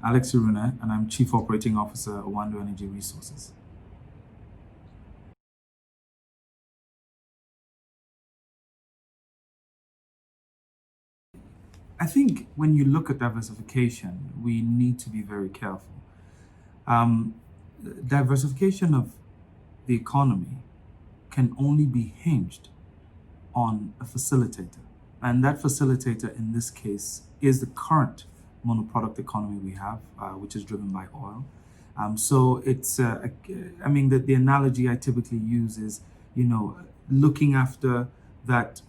Alex Irune, and I'm Chief Operating Officer at Oando Energy Resources. I think when you look at diversification, we need to be very careful. Um, Diversification of the economy can only be hinged on a facilitator. And that facilitator in this case is the current monoproduct economy we have, which is driven by oil. So it's, I mean, the analogy I typically use is, looking after that,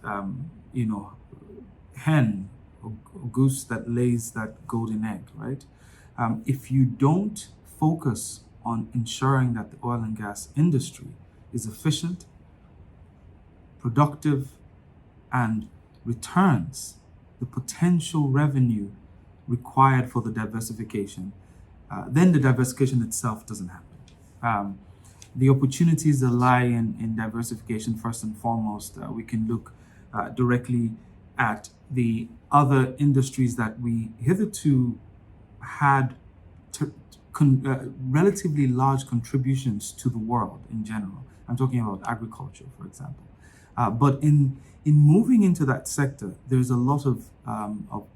hen or goose that lays that golden egg, right? If you don't focus on ensuring that the oil and gas industry is efficient, productive, and returns the potential revenue required for the diversification, then the diversification itself doesn't happen. The opportunities that lie in diversification, first and foremost, we can look directly at the other industries that we hitherto had relatively large contributions to the world in general. I'm talking about agriculture, for example. But in moving into that sector, there's a lot of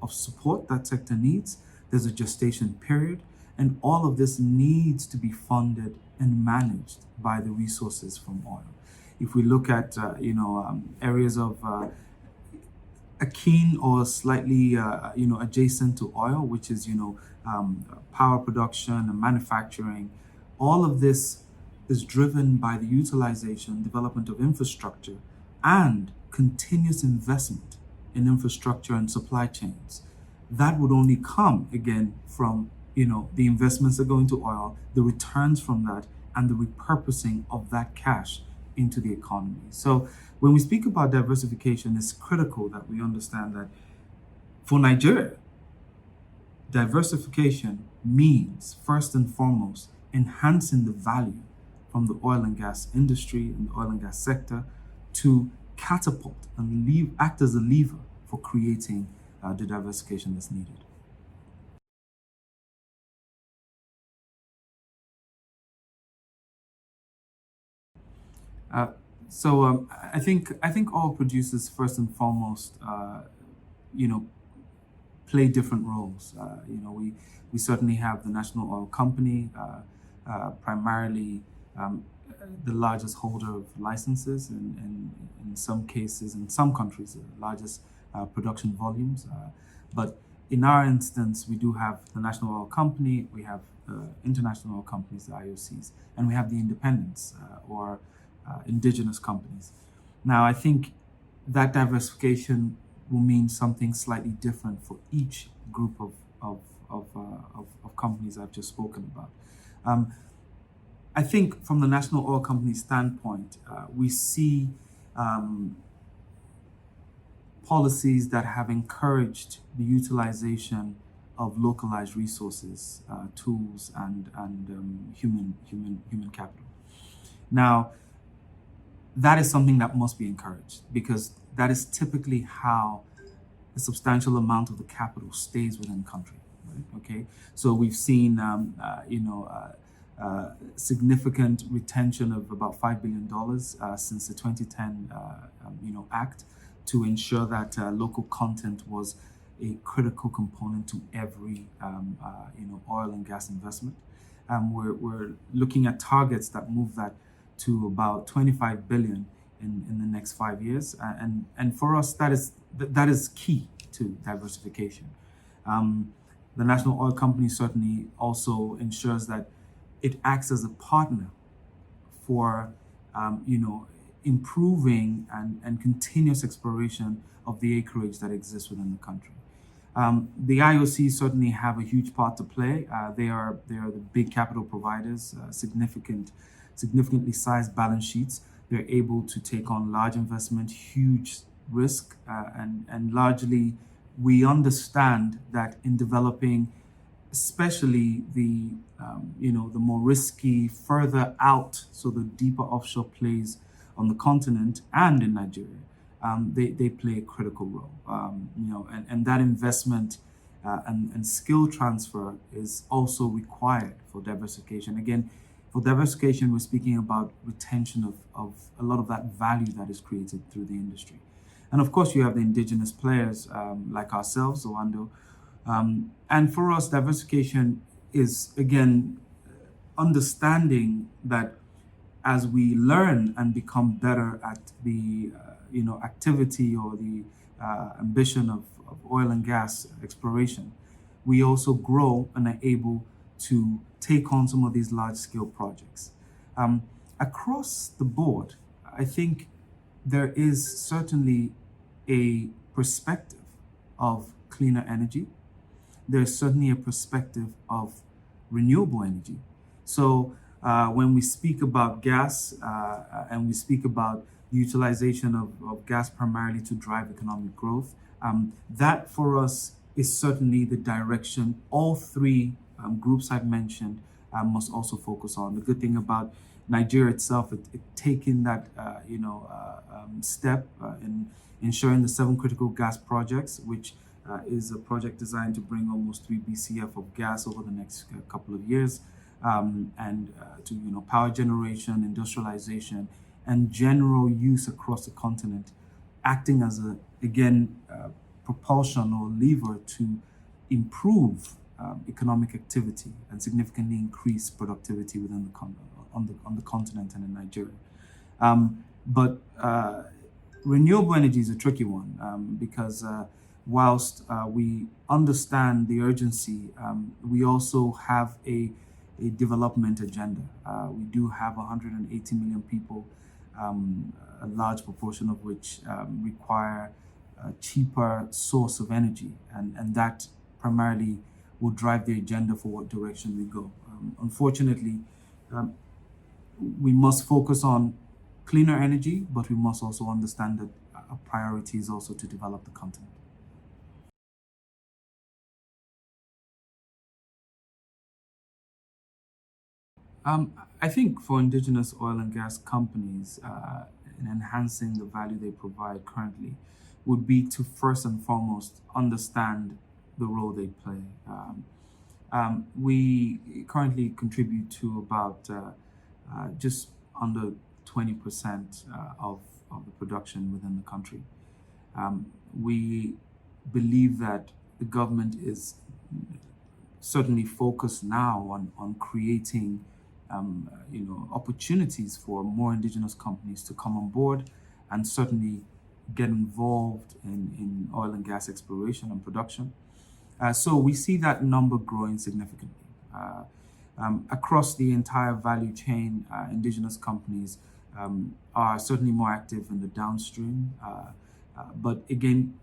support that sector needs. There's a gestation period, and all of this needs to be funded and managed by the resources from oil. If we look at areas of akin or slightly adjacent to oil, which is power production and manufacturing, all of this is driven by the utilization, development of infrastructure, and continuous investment in infrastructure and supply chains. That would only come again from the investments that go into oil, the returns from that, and the repurposing of that cash into the economy. So when we speak about diversification, it's critical that we understand that for Nigeria, diversification means first and foremost enhancing the value from the oil and gas industry and the oil and gas sector to catapult and act as a lever for creating the diversification that's needed. I think all producers first and foremost, you know, play different roles. We certainly have the National Oil Company, primarily the largest holder of licenses, and in some cases, in some countries, the largest production volumes. But in our instance, we do have the National Oil Company, we have international oil companies, the IOCs, and we have the independents or indigenous companies. Now, I think that diversification will mean something slightly different for each group of companies I've just spoken about. I think from the National Oil Company standpoint, we see policies that have encouraged the utilization of localized resources, tools, and human capital. Now, that is something that must be encouraged because that is typically how a substantial amount of the capital stays within the country. Right? Okay, so we've seen significant retention of about $5 billion since the 2010 Act to ensure that local content was a critical component to every oil and gas investment. We're looking at targets that move that to about 25 billion in the next 5 years, and for us that is key to diversification. The National Oil Company certainly also ensures that it acts as a partner for improving and continuous exploration of the acreage that exists within the country. The IOCs certainly have a huge part to play. They are the big capital providers, significantly sized balance sheets. They're able to take on large investment, huge risk, and largely we understand that in developing, especially the more risky, further out, so the deeper offshore plays on the continent and in Nigeria, they play a critical role. And that investment and skill transfer is also required for diversification. Again, for diversification, we're speaking about retention of a lot of that value that is created through the industry. And of course, you have the indigenous players like ourselves, Oando. And for us, diversification is, again, understanding that as we learn and become better at the activity or the ambition of oil and gas exploration, we also grow and are able to take on some of these large scale projects. Across the board, I think there is certainly a perspective of cleaner energy. There's certainly a perspective of renewable energy. So when we speak about gas and we speak about utilization of gas primarily to drive economic growth, that for us is certainly the direction all three groups I've mentioned must also focus on. The good thing about Nigeria itself, it taking that step in ensuring the 7 critical gas projects, which is a project designed to bring almost 3 BCF of gas over the next couple of years, and to power generation, industrialization, and general use across the continent, acting as a propulsion or lever to improve economic activity and significantly increase productivity within on the continent and in Nigeria. But renewable energy is a tricky one because whilst we understand the urgency, we also have a development agenda. We do have 180 million people, a large proportion of which require a cheaper source of energy, and that primarily will drive the agenda for what direction we go. Unfortunately, we must focus on cleaner energy, but we must also understand that a priority is also to develop the continent. I think for indigenous oil and gas companies, in enhancing the value they provide currently, would be to first and foremost understand the role they play. We currently contribute to about just under 20% of the production within the country. We believe that the government is certainly focused now on creating opportunities for more indigenous companies to come on board and certainly get involved in oil and gas exploration and production. So we see that number growing significantly. Across the entire value chain, indigenous companies are certainly more active in the downstream. But again,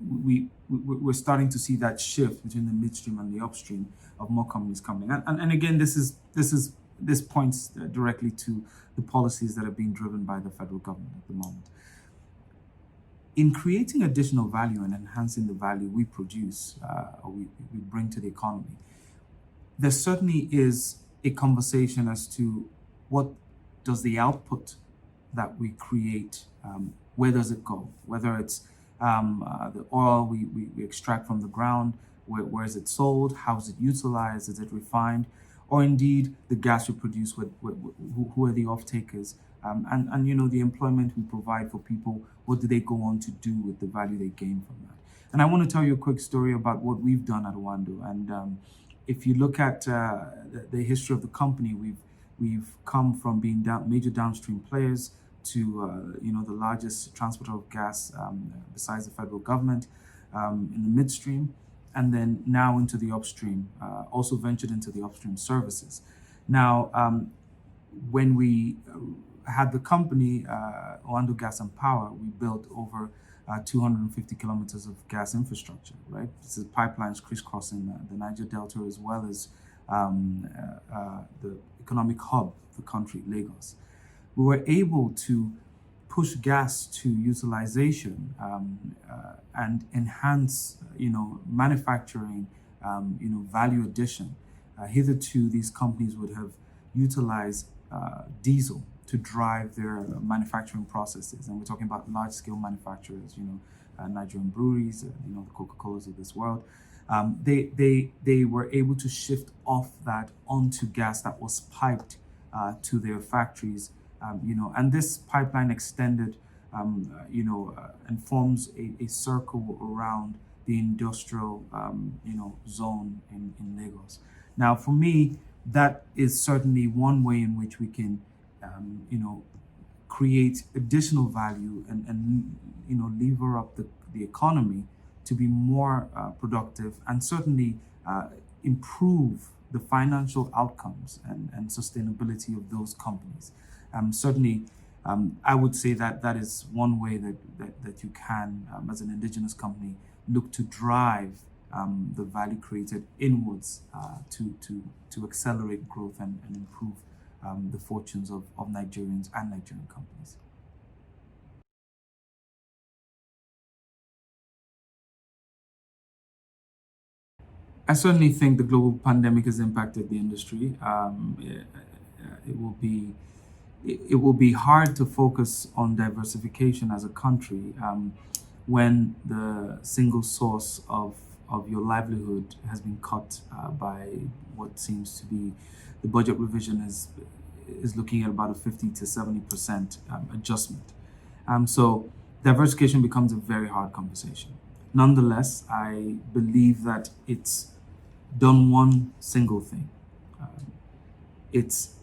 we're starting to see that shift between the midstream and the upstream of more companies coming. And again, this points directly to the policies that are being driven by the federal government at the moment. In creating additional value and enhancing the value we produce or we bring to the economy, there certainly is a conversation as to what does the output that we create, where does it go? Whether it's the oil we extract from the ground, where is it sold? How is it utilized? Is it refined? Or indeed the gas we produce, who are the off-takers? And the employment we provide for people, what do they go on to do with the value they gain from that? And I want to tell you a quick story about what we've done at Oando. And if you look at the history of the company, we've come from being major downstream players to the largest transporter of gas besides the federal government in the midstream, and then now into the upstream, also ventured into the upstream services. Now, when we had the company, Oando Gas and Power, we built over 250 kilometers of gas infrastructure, right? This is pipelines crisscrossing the Niger Delta as well as the economic hub of the country, Lagos. We were able to push gas to utilization and enhance, manufacturing, value addition. Hitherto, these companies would have utilized diesel to drive their manufacturing processes, and we're talking about large-scale manufacturers, Nigerian breweries, the Coca-Colas of this world. They were able to shift off that onto gas that was piped to their factories, and this pipeline extended, and forms a circle around the industrial, zone in Lagos. Now, for me, that is certainly one way in which we can, create additional value and lever up the economy to be more productive and certainly improve the financial outcomes and sustainability of those companies. Certainly, I would say that that is one way that you can, as an indigenous company, look to drive the value created inwards to accelerate growth and improve the fortunes of Nigerians and Nigerian companies. I certainly think the global pandemic has impacted the industry. It will be it will be hard to focus on diversification as a country when the single source of your livelihood has been cut by what seems to be the budget revision is looking at about a 50 to 70% adjustment. So diversification becomes a very hard conversation. Nonetheless, I believe that it's done one single thing. It's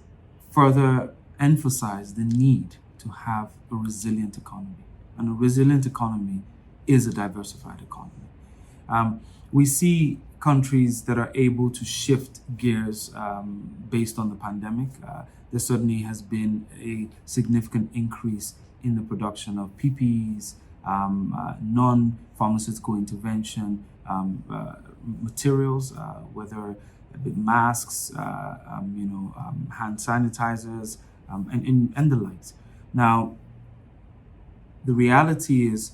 further emphasized the need to have a resilient economy. And a resilient economy is a diversified economy. We see countries that are able to shift gears based on the pandemic. There certainly has been a significant increase in the production of PPEs, non-pharmaceutical intervention materials, whether it be masks, hand sanitizers, and the likes. Now, the reality is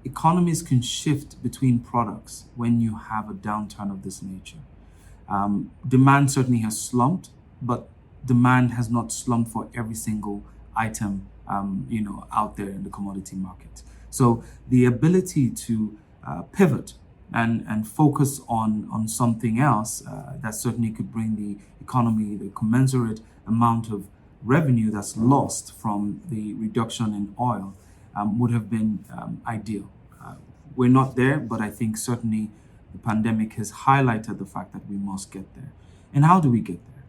economies can shift between products when you have a downturn of this nature. Demand certainly has slumped, but demand has not slumped for every single item, out there in the commodity market. So the ability to pivot and focus on something else that certainly could bring the economy the commensurate amount of revenue that's lost from the reduction in oil would have been ideal. We're not there, but I think certainly the pandemic has highlighted the fact that we must get there. And how do we get there?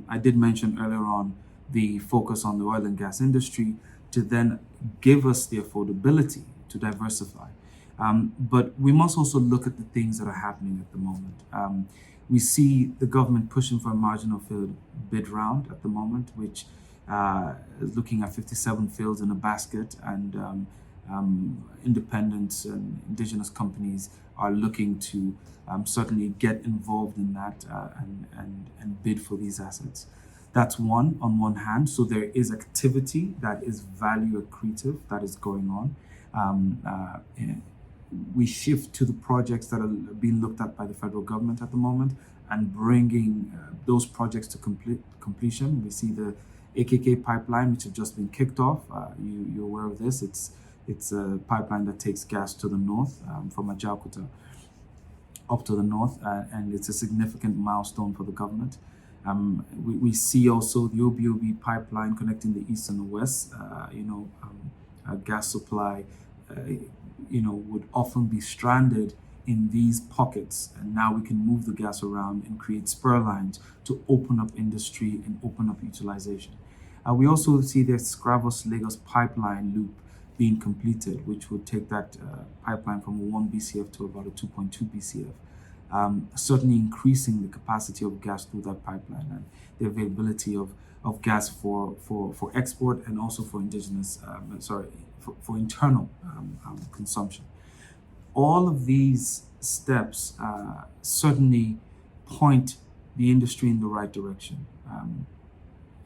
I did mention earlier on the focus on the oil and gas industry to then give us the affordability to diversify. But we must also look at the things that are happening at the moment. We see the government pushing for a marginal field bid round at the moment, which is looking at 57 fields in a basket, and independent and indigenous companies are looking to certainly get involved in that and bid for these assets. That's one on one hand. So there is activity that is value accretive that is going on. We shift to the projects that are being looked at by the federal government at the moment and bringing those projects to completion. We see the AKK pipeline, which has just been kicked off. You're aware of this. It's a pipeline that takes gas to the north from Ajaokuta up to the north, and it's a significant milestone for the government. We see also the OBOB pipeline connecting the east and the west. Gas supply, would often be stranded in these pockets, and now we can move the gas around and create spur lines to open up industry and open up utilization. We also see the Skravos Lagos pipeline loop being completed, which would take that pipeline from a 1 BCF to about a 2.2 BCF, certainly increasing the capacity of gas through that pipeline and the availability of gas for export and also for for internal consumption. All of these steps certainly point the industry in the right direction.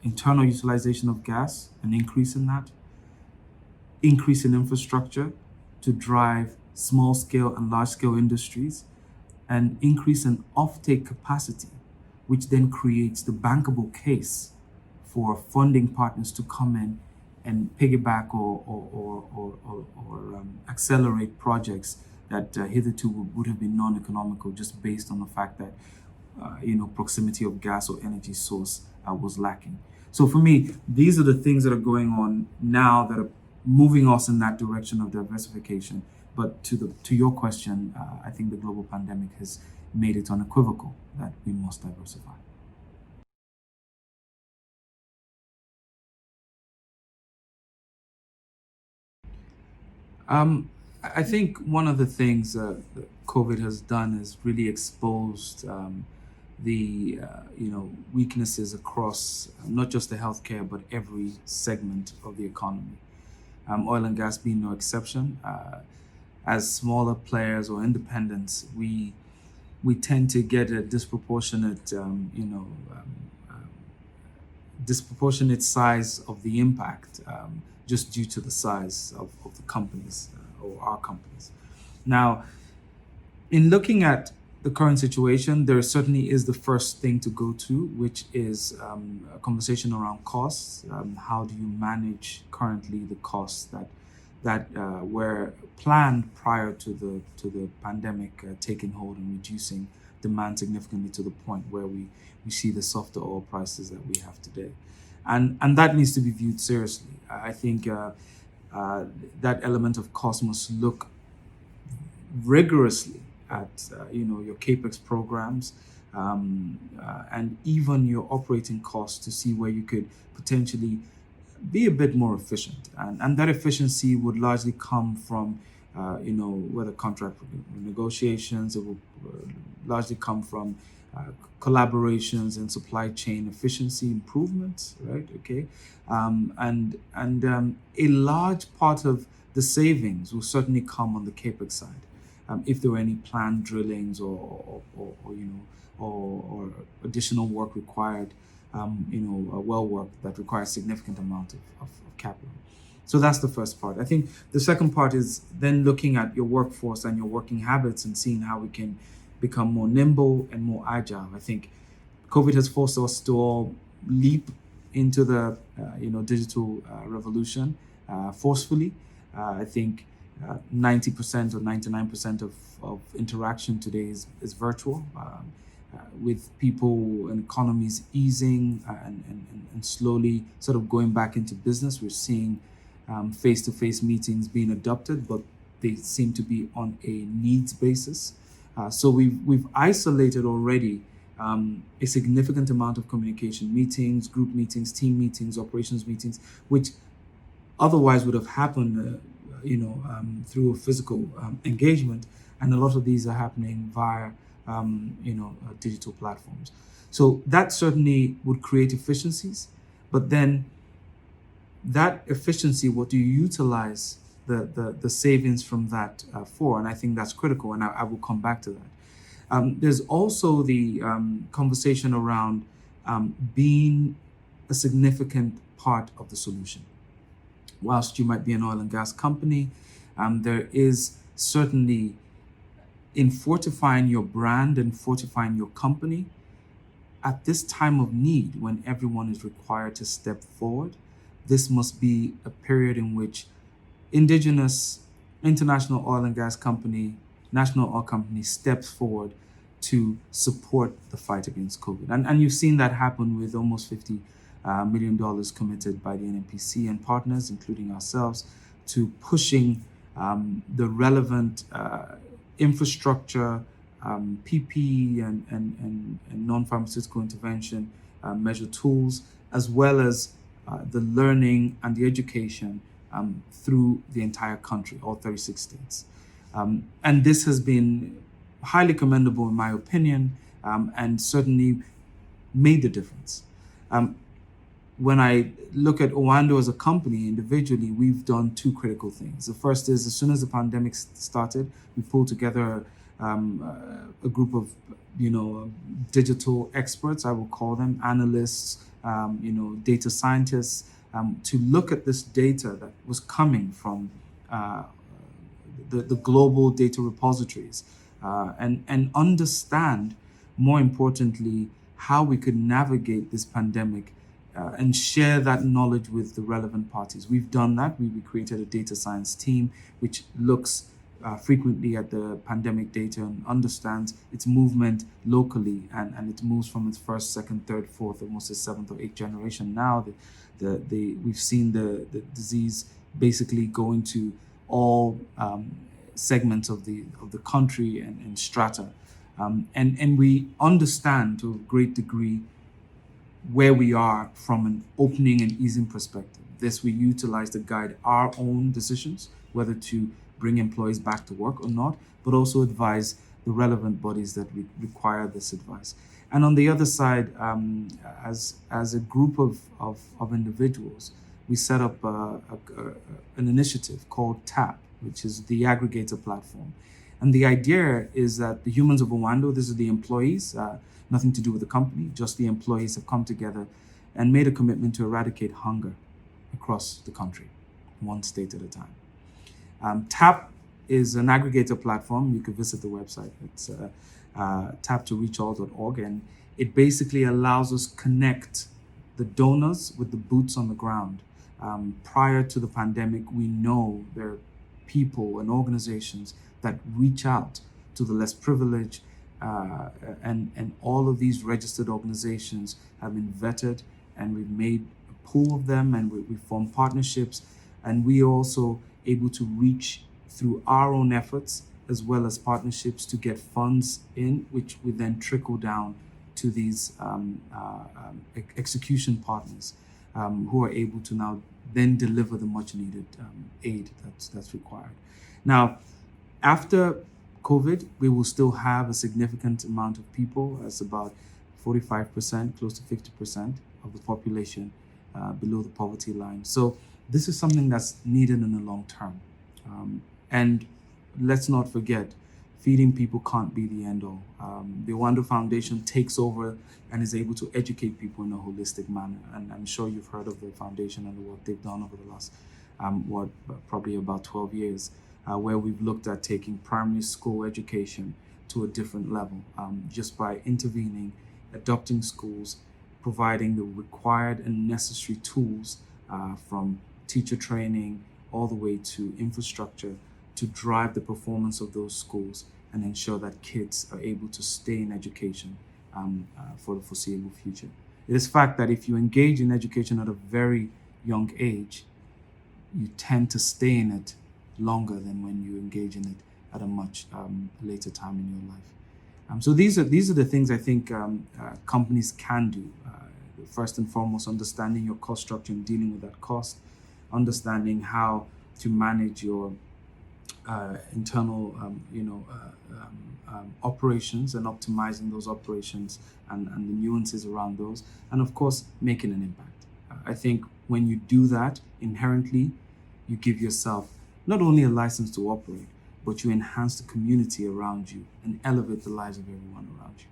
Internal utilization of gas, an increase in that, increase in infrastructure to drive small scale and large scale industries, and increase in offtake capacity, which then creates the bankable case for funding partners to come in and piggyback or accelerate projects that hitherto would have been non-economical just based on the fact that proximity of gas or energy source was lacking. So for me, these are the things that are going on now that are moving us in that direction of diversification. But to your question, I think the global pandemic has made it unequivocal that we must diversify. I think one of the things that COVID has done is really exposed the weaknesses across not just the healthcare but every segment of the economy. Oil and gas being no exception. As smaller players or independents, we tend to get a disproportionate size of the impact just due to the size of the companies or our companies. Now, in looking at the current situation, there certainly is the first thing to go to, which is a conversation around costs. How do you manage currently the costs that were planned prior to the pandemic taking hold and reducing demand significantly to the point where we see the softer oil prices that we have today, and that needs to be viewed seriously. I think that element of cost must look rigorously at your capex programs and even your operating costs to see where you could potentially be a bit more efficient, and that efficiency would largely come from whether contract negotiations. It will largely come from collaborations and supply chain efficiency improvements, right? Okay, and a large part of the savings will certainly come on the capex side. If there were any planned drillings or additional work required, well work that requires significant amount of capital. So that's the first part. I think the second part is then looking at your workforce and your working habits and seeing how we can become more nimble and more agile. I think COVID has forced us to all leap into the digital revolution forcefully. I think 90% or 99% of interaction today is virtual. With people and economies easing and slowly sort of going back into business, we're seeing face-to-face meetings being adopted, but they seem to be on a needs basis. So we've isolated already a significant amount of communication meetings, group meetings, team meetings, operations meetings, which otherwise would have happened through a physical engagement, and a lot of these are happening via digital platforms. So that certainly would create efficiencies, but then that efficiency, what do you utilize the savings from that for? And I think that's critical, and I will come back to that. There's also the conversation around being a significant part of the solution. Whilst you might be an oil and gas company, there is certainly, in fortifying your brand and fortifying your company, at this time of need when everyone is required to step forward, this must be a period in which indigenous, international oil and gas company, national oil company steps forward to support the fight against COVID. And you've seen that happen with almost $50 million committed by the NNPC and partners, including ourselves, to pushing the relevant infrastructure, PPE and non-pharmaceutical intervention measure tools, as well as the learning and the education through the entire country, all 36 states. And this has been highly commendable in my opinion, and certainly made the difference. When I look at Oando as a company individually, we've done two critical things. The first is, as soon as the pandemic started, we pulled together a group of digital experts, I will call them analysts, data scientists, to look at this data that was coming from the global data repositories, and understand, more importantly, how we could navigate this pandemic and share that knowledge with the relevant parties. We've done that. We created a data science team which looks frequently at the pandemic data and understands its movement locally, and it moves from its first, second, third, fourth, almost the seventh or eighth generation. Now, we've seen the disease basically go into all segments of the country and strata, and we understand to a great degree where we are from an opening and easing perspective. This we utilize to guide our own decisions, whether to bring employees back to work or not, but also advise the relevant bodies that require this advice. And on the other side, as a group of individuals, we set up an initiative called TAP, which is the aggregator platform. And the idea is that the humans of Oando, this is the employees, nothing to do with the company, just the employees have come together and made a commitment to eradicate hunger across the country, one state at a time. TAP is an aggregator platform. You can visit the website. It's taptoreachall.org, and it basically allows us connect the donors with the boots on the ground. Prior to the pandemic, we know there are people and organizations that reach out to the less privileged, and all of these registered organizations have been vetted, and we've made a pool of them, and we form partnerships, and we also able to reach through our own efforts as well as partnerships to get funds in, which we then trickle down to these execution partners who are able to now then deliver the much needed aid that's required. Now, after COVID, we will still have a significant amount of people, as about 45%, close to 50% of the population below the poverty line. So this is something that's needed in the long term. And let's not forget, feeding people can't be the end all. The Oando Foundation takes over and is able to educate people in a holistic manner. And I'm sure you've heard of the foundation and the work they've done over the last, probably about 12 years, where we've looked at taking primary school education to a different level, just by intervening, adopting schools, providing the required and necessary tools from teacher training all the way to infrastructure to drive the performance of those schools and ensure that kids are able to stay in education for the foreseeable future. It is fact that if you engage in education at a very young age, you tend to stay in it longer than when you engage in it at a much later time in your life. So these are the things I think companies can do. First and foremost, understanding your cost structure and dealing with that cost, understanding how to manage your internal operations and optimizing those operations and the nuances around those, and of course making an impact. I think when you do that, inherently you give yourself not only a license to operate, but you enhance the community around you and elevate the lives of everyone around you.